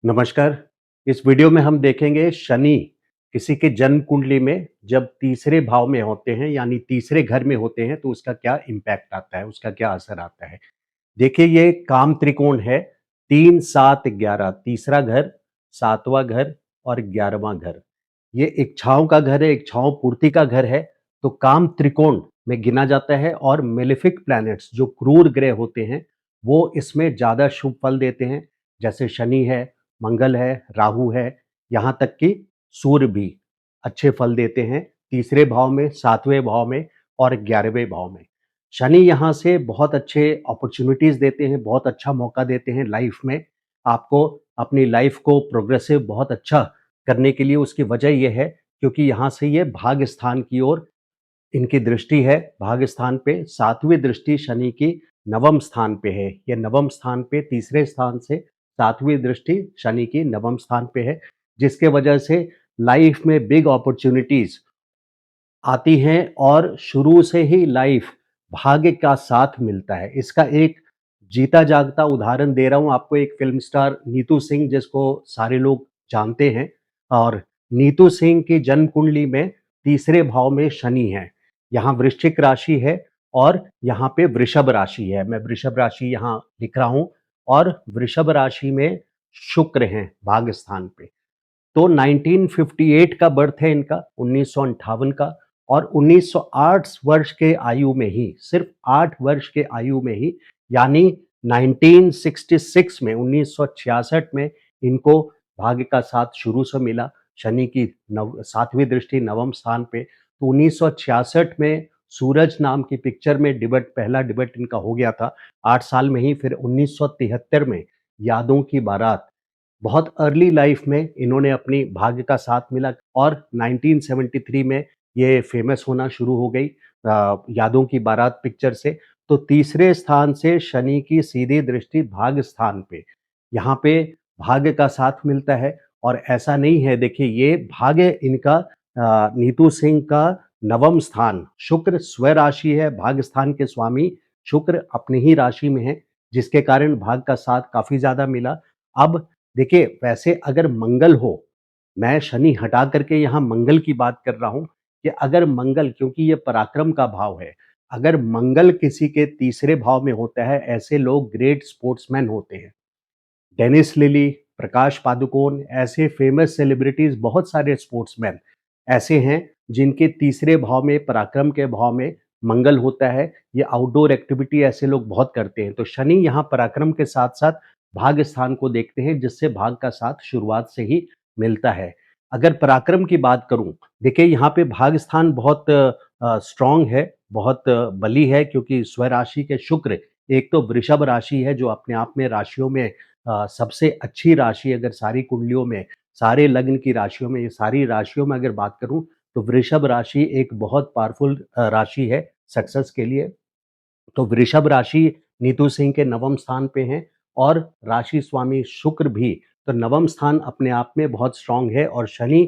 नमस्कार। इस वीडियो में हम देखेंगे शनि किसी के जन्म कुंडली में जब तीसरे भाव में होते हैं यानी तीसरे घर में होते हैं तो उसका क्या इम्पैक्ट आता है, उसका क्या असर आता है। देखिए ये काम त्रिकोण है 3, 7, 11 तीसरा घर, सातवां घर और 11वां घर। ये इच्छाओं का घर है, इच्छाओं पूर्ति का घर है। तो काम त्रिकोण में गिना जाता है और मेलेफिक प्लैनेट्स जो क्रूर ग्रह होते हैं वो इसमें ज़्यादा शुभ फल देते हैं। जैसे शनि है, मंगल है, राहु है, यहाँ तक कि सूर्य भी अच्छे फल देते हैं तीसरे भाव में, सातवें भाव में और 11वें भाव में। शनि यहाँ से बहुत अच्छे अपॉर्चुनिटीज़ देते हैं, बहुत अच्छा मौका देते हैं लाइफ में। आपको अपनी लाइफ को प्रोग्रेसिव बहुत अच्छा करने के लिए उसकी वजह ये है क्योंकि यहाँ से ये भाग्य स्थान की ओर इनकी दृष्टि है। भाग्य स्थान पे 7वीं दृष्टि शनि की नवम स्थान पे है। ये नवम स्थान पे तीसरे स्थान से 7वीं दृष्टि शनि की नवम स्थान पे है, जिसके वजह से लाइफ में बिग अपॉर्चुनिटीज़ आती हैं और शुरू से ही लाइफ भाग्य का साथ मिलता है। इसका एक जीता जागता उदाहरण दे रहा हूँ आपको। एक फ़िल्म स्टार नीतू सिंह जिसको सारे लोग जानते हैं और नीतू सिंह की जन्म कुंडली में तीसरे भाव में शनि है। यहाँ वृश्चिक राशि है और यहाँ पे वृषभ राशि है। मैं वृषभ राशि यहाँ लिख रहा हूँ और वृषभ राशि में शुक्र हैं भाग्य स्थान पे। तो 1958 का बर्थ है इनका, 1958 का। और 1908 वर्ष के आयु में ही, सिर्फ 8 वर्ष के आयु में ही, यानी 1966 में, 1966 में इनको भाग्य का साथ शुरू से मिला। शनि की 7वीं दृष्टि नवम स्थान पे। तो 1966 में सूरज नाम की पिक्चर में पहला डिबेट इनका हो गया था 8 साल में ही। फिर 1973 में यादों की बारात, बहुत अर्ली लाइफ में इन्होंने अपनी भाग्य का साथ मिला और 1973 में ये फेमस होना शुरू हो गई यादों की बारात पिक्चर से। तो तीसरे स्थान से शनि की सीधी दृष्टि भाग्य स्थान पे, यहाँ पे भाग्य का साथ मिलता है। और ऐसा नहीं है, देखिए ये भाग्य इनका नीतू सिंह का नवम स्थान, शुक्र स्वराशि है, भाग्य स्थान के स्वामी शुक्र अपनी ही राशि में है, जिसके कारण भाग्य का साथ काफी ज्यादा मिला। अब देखिए वैसे अगर मंगल हो, मैं शनि हटा करके यहाँ मंगल की बात कर रहा हूँ कि अगर मंगल, क्योंकि ये पराक्रम का भाव है, अगर मंगल किसी के तीसरे भाव में होता है, ऐसे लोग ग्रेट स्पोर्ट्समैन होते हैं। डेनिस लिली, प्रकाश पादुकोण, ऐसे फेमस सेलिब्रिटीज, बहुत सारे स्पोर्ट्समैन ऐसे हैं जिनके तीसरे भाव में, पराक्रम के भाव में मंगल होता है। ये आउटडोर एक्टिविटी ऐसे लोग बहुत करते हैं। तो शनि यहाँ पराक्रम के साथ साथ भाग्य स्थान को देखते हैं, जिससे भाग्य का साथ शुरुआत से ही मिलता है। अगर पराक्रम की बात करूं, देखिए यहाँ पे भाग्य स्थान बहुत स्ट्रांग है, बहुत बली है, क्योंकि स्वराशि के शुक्र, एक तो वृषभ राशि है जो अपने आप में राशियों में सबसे अच्छी राशि, अगर सारी कुंडलियों में, सारे लग्न की राशियों में, ये सारी राशियों में अगर बात करूं तो वृषभ राशि एक बहुत पावरफुल राशि है सक्सेस के लिए। तो वृषभ राशि नीतू सिंह के नवम स्थान पे हैं और राशि स्वामी शुक्र भी। तो नवम स्थान अपने आप में बहुत स्ट्रांग है और शनि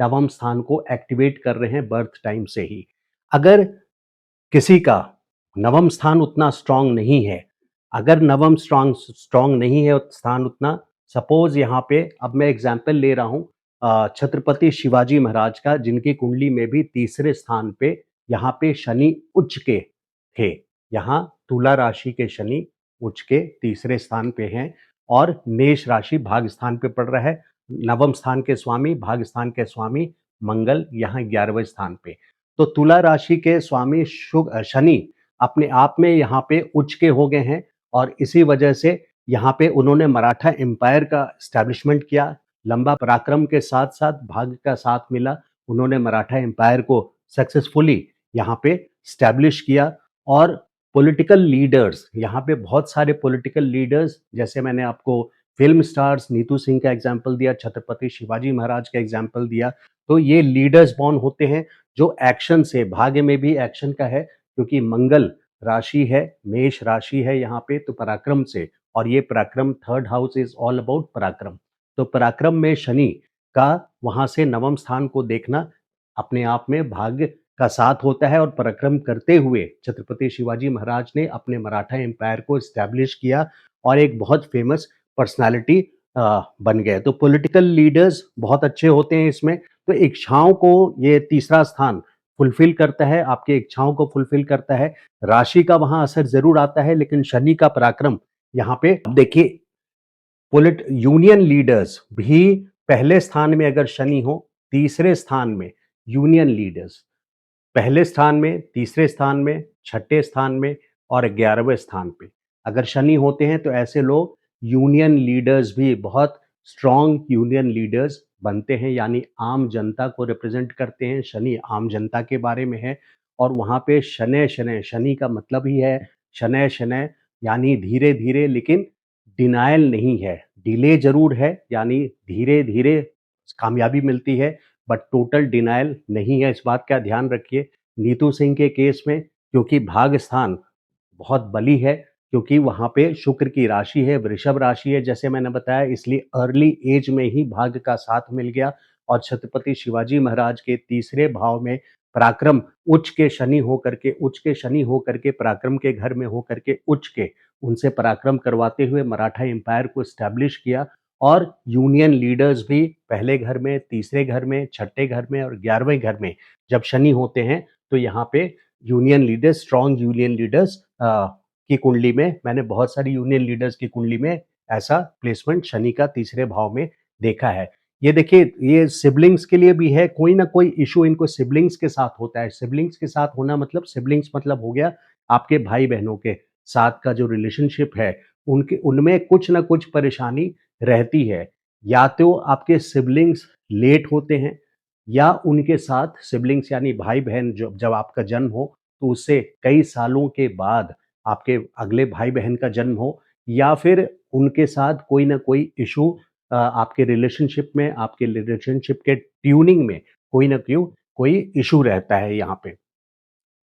नवम स्थान को एक्टिवेट कर रहे हैं बर्थ टाइम से ही। अगर किसी का नवम स्थान उतना स्ट्रांग नहीं है, अगर नवम स्ट्रांग स्ट्रांग नहीं है स्थान उतना, सपोज यहाँ पे अब मैं एग्जांपल ले रहा हूँ छत्रपति शिवाजी महाराज का, जिनकी कुंडली में भी तीसरे स्थान पे यहाँ पे शनि उच्च के थे। यहाँ तुला राशि के शनि उच्च के तीसरे स्थान पे हैं और मेष राशि भाग्य स्थान पे पड़ रहा है। नवम स्थान के स्वामी, भाग्य स्थान के स्वामी मंगल यहाँ 11वें स्थान पे। तो तुला राशि के स्वामी शनि अपने आप में यहाँ पे उच्च के हो गए हैं और इसी वजह से यहाँ पे उन्होंने मराठा एम्पायर का एस्टैब्लिशमेंट किया। लंबा पराक्रम के साथ साथ भाग्य का साथ मिला, उन्होंने मराठा एम्पायर को सक्सेसफुली यहाँ पे स्टैब्लिश किया। और पॉलिटिकल लीडर्स, यहाँ पे बहुत सारे पॉलिटिकल लीडर्स, जैसे मैंने आपको फिल्म स्टार्स नीतू सिंह का एग्जाम्पल दिया, छत्रपति शिवाजी महाराज का एग्जाम्पल दिया, तो ये लीडर्स बॉर्न होते हैं जो एक्शन से, भाग्य में भी एक्शन का है क्योंकि मंगल राशि है, मेष राशि है यहाँ पे, तो पराक्रम से, और ये पराक्रम, third house is all about पराक्रम। तो पराक्रम में शनि का वहां से नवम स्थान को देखना अपने आप में भाग्य का साथ होता है। और पराक्रम करते हुए छत्रपति शिवाजी महाराज ने अपने मराठा एम्पायर को एस्टैब्लिश किया और एक बहुत फेमस पर्सनालिटी बन गए। तो पॉलिटिकल लीडर्स बहुत अच्छे होते हैं इसमें, तो इच्छाओं को ये तीसरा स्थान फुलफ़िल करता है, आपकी इच्छाओं को फुलफ़िल करता है। राशि का वहाँ असर ज़रूर आता है, लेकिन शनि का पराक्रम यहाँ पे अब देखिए, पॉलिट यूनियन लीडर्स भी पहले स्थान में अगर शनि हो, तीसरे स्थान में यूनियन लीडर्स, पहले स्थान में, तीसरे स्थान में, छठे स्थान में और 11वें स्थान पे अगर शनि होते हैं, तो ऐसे लोग यूनियन लीडर्स भी बहुत स्ट्रॉन्ग यूनियन लीडर्स बनते हैं, यानी आम जनता को रिप्रेजेंट करते हैं। शनि आम जनता के बारे में है और वहाँ पे शनैः शनैः, शनि का मतलब ही है शनैः शनैः, यानी धीरे-धीरे, लेकिन डिनायल नहीं है, डिले ज़रूर है, यानी धीरे-धीरे कामयाबी मिलती है, बट टोटल डिनायल नहीं है। इस बात का ध्यान रखिए नीतू सिंह के केस में, क्योंकि भाग्य स्थान बहुत बली है, क्योंकि वहाँ पे शुक्र की राशि है, वृषभ राशि है, जैसे मैंने बताया, इसलिए अर्ली एज में ही भाग्य का साथ मिल गया और छत्रपति शिवाजी महाराज के तीसरे भाव में पराक्रम उच्च के शनि होकर के पराक्रम के घर में होकर के उच्च के उनसे पराक्रम करवाते हुए मराठा एम्पायर को एस्टैब्लिश किया। और यूनियन लीडर्स भी पहले घर में, तीसरे घर में, छठे घर में और 11वें घर में जब शनि होते हैं, तो यहाँ पे union leaders, strong union leaders की कुंडली में, मैंने बहुत सारी यूनियन लीडर्स की कुंडली में ऐसा प्लेसमेंट शनि का तीसरे भाव में देखा है। ये देखिए, ये सिबलिंग्स के लिए भी है, कोई ना कोई इशू इनको सिबलिंग्स के साथ होता है। सिबलिंग्स के साथ होना मतलब, सिबलिंग्स मतलब हो गया आपके भाई बहनों के साथ का जो रिलेशनशिप है, उनके उनमें कुछ ना कुछ परेशानी रहती है। या तो आपके सिबलिंग्स लेट होते हैं, या उनके साथ सिबलिंग्स यानी भाई-बहन, जब जब आपका जन्म हो, तो उससे कई सालों के बाद आपके अगले भाई-बहन का जन्म हो, या फिर उनके साथ कोई ना कोई इश्यू आपके रिलेशनशिप के ट्यूनिंग में कोई इश्यू रहता है यहाँ पे।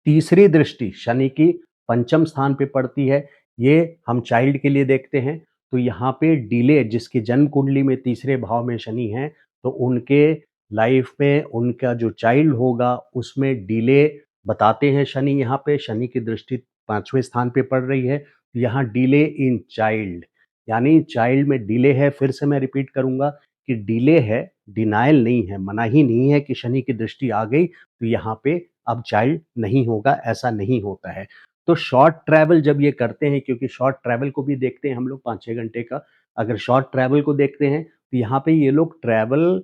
तीसरी दृष्टि शनि की पंचम स्थान पे पड़ती है, ये हम चाइल्ड के लिए देखते हैं। तो यहाँ पे डिले, जिसकी जन्म कुंडली में तीसरे भाव में शनि है, तो उनके लाइफ में उनका जो चाइल्ड होगा उसमें डिले बताते हैं शनि। यहाँ पे शनि की दृष्टि पांचवें स्थान पे पड़ रही है, तो यहाँ डिले इन चाइल्ड, यानी चाइल्ड में डिले है। फिर से मैं रिपीट करूंगा कि डिले है, डिनायल नहीं है, मनाही नहीं है कि शनि की दृष्टि आ गई तो यहाँ पे अब चाइल्ड नहीं होगा, ऐसा नहीं होता है। तो शॉर्ट ट्रैवल जब ये करते हैं, क्योंकि शॉर्ट ट्रैवल को भी देखते हैं हम लोग 5-6 घंटे का, अगर शॉर्ट ट्रैवल को देखते हैं, तो यहाँ पे ये लोग ट्रैवल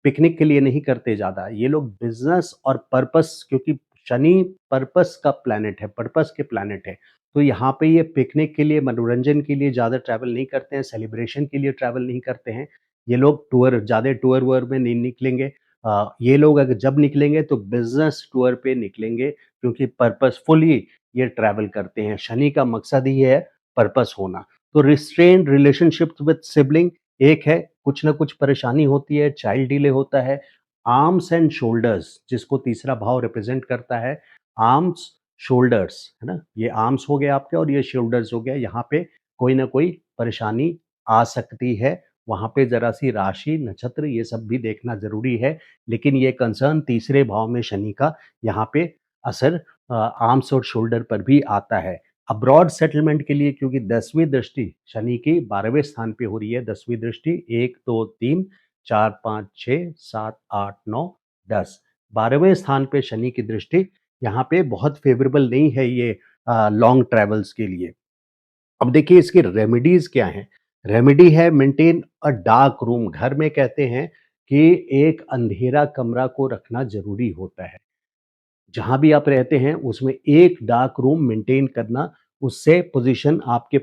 पिकनिक के लिए नहीं करते ज़्यादा, ये लोग बिज़नेस और पर्पस, क्योंकि शनि पर्पस का प्लैनेट है, पर्पस के प्लैनेट है। तो यहाँ पे ये पिकनिक के लिए, मनोरंजन के लिए ज़्यादा ट्रैवल नहीं करते हैं, सेलिब्रेशन के लिए ट्रैवल नहीं करते हैं। ये लोग ज़्यादा टूर-वूर में नहीं निकलेंगे। ये लोग अगर जब निकलेंगे तो बिज़नेस टूर पे निकलेंगे, क्योंकि पर्पसफुली ये ट्रैवल करते हैं। शनि का मकसद ही है पर्पस होना। तो रिस्ट्रेन्ड रिलेशनशिप विद सिबलिंग एक है, कुछ ना कुछ परेशानी होती है, चाइल्ड डिले होता है। आर्म्स एंड शोल्डर्स, जिसको तीसरा भाव रिप्रेजेंट करता है, आर्म्स, शोल्डर्स, है ना? ये आर्म्स हो गए आपके और ये शोल्डर्स हो गया, यहाँ पे कोई ना कोई परेशानी आ सकती है। वहाँ पे ज़रा-सी राशि, नक्षत्र, ये सब भी देखना ज़रूरी है। लेकिन ये कंसर्न तीसरे भाव में शनि का यहाँ पे असर आर्म्स और शोल्डर पर भी आता है। अब्रॉड सेटलमेंट के लिए, क्योंकि 10वीं दृष्टि शनि की 12वें स्थान पे हो रही है, 10वीं दृष्टि 1, 2, 3, 4, 5, 6, 7, 8, 9, 10, 12वें स्थान पे शनि की दृष्टि यहाँ पे बहुत फेवरेबल नहीं है ये लॉन्ग ट्रैवल्स के लिए। अब देखिए इसकी रेमेडीज़ क्या हैं? रेमेडी है मेंटेन अ डार्क रूम। घर में कहते हैं कि एक अंधेरा कमरा को रखना ज़रूरी होता है। जहाँ भी आप रहते हैं उसमें एक डार्क रूम मेंटेन करना, उससे पोज़ीशन आपके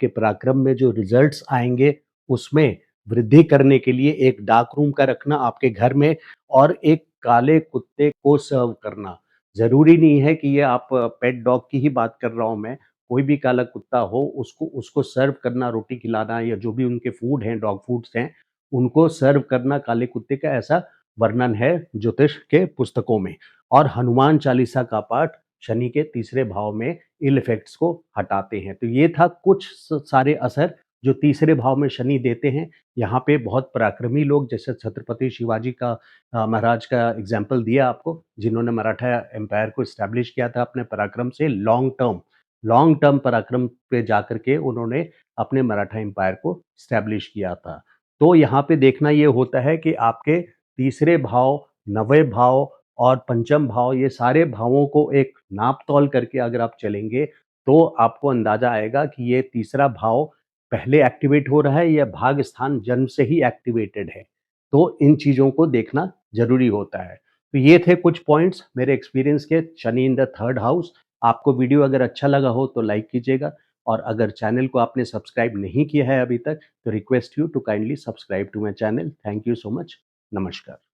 पराक्रम में जो रिज़ल्ट्स आएँगे, उसमें वृद्धि करने के लिए एक डार्क रूम का रखना आपके घर में, और एक काले कुत्ते को सर्व करना। ज़रूरी नहीं है कि ये आप पेट डॉग की ही बात कर रहा हूँ मैं, कोई भी काला कुत्ता हो उसको उसको सर्व करना, रोटी खिलाना या जो भी उनके फूड हैं, डॉग फूड्स हैं, उनको सर्व करना काले कुत्ते का, ऐसा वर्णन है ज्योतिष के पुस्तकों में। और हनुमान चालीसा का पाठ शनि के तीसरे भाव में इल इफेक्ट्स को हटाते हैं। तो ये था कुछ सारे असर जो तीसरे भाव में शनि देते हैं। यहाँ पे बहुत पराक्रमी लोग, जैसे छत्रपति शिवाजी का महाराज का एग्जाम्पल दिया आपको, जिन्होंने मराठा एम्पायर को इस्टेब्लिश किया था अपने पराक्रम से लॉन्ग टर्म, लॉन्ग टर्म पराक्रम पे जाकर के उन्होंने अपने मराठा एम्पायर को स्टैब्लिश किया था। तो यहाँ पे देखना ये होता है कि आपके तीसरे भाव, नवें भाव और पंचम भाव, ये सारे भावों को एक नाप-तौल करके अगर आप चलेंगे, तो आपको अंदाज़ा आएगा कि ये तीसरा भाव पहले एक्टिवेट हो रहा है या भाग स्थान जन्म से ही एक्टिवेटेड है। तो इन चीज़ों को देखना ज़रूरी होता है। तो ये थे कुछ पॉइंट्स मेरे एक्सपीरियंस के Shani in the third house. आपको वीडियो अगर अच्छा लगा हो तो लाइक कीजिएगा, और अगर चैनल को आपने सब्सक्राइब नहीं किया है अभी तक, तो request you to kindly subscribe to my channel. Thank you so much. नमस्कार।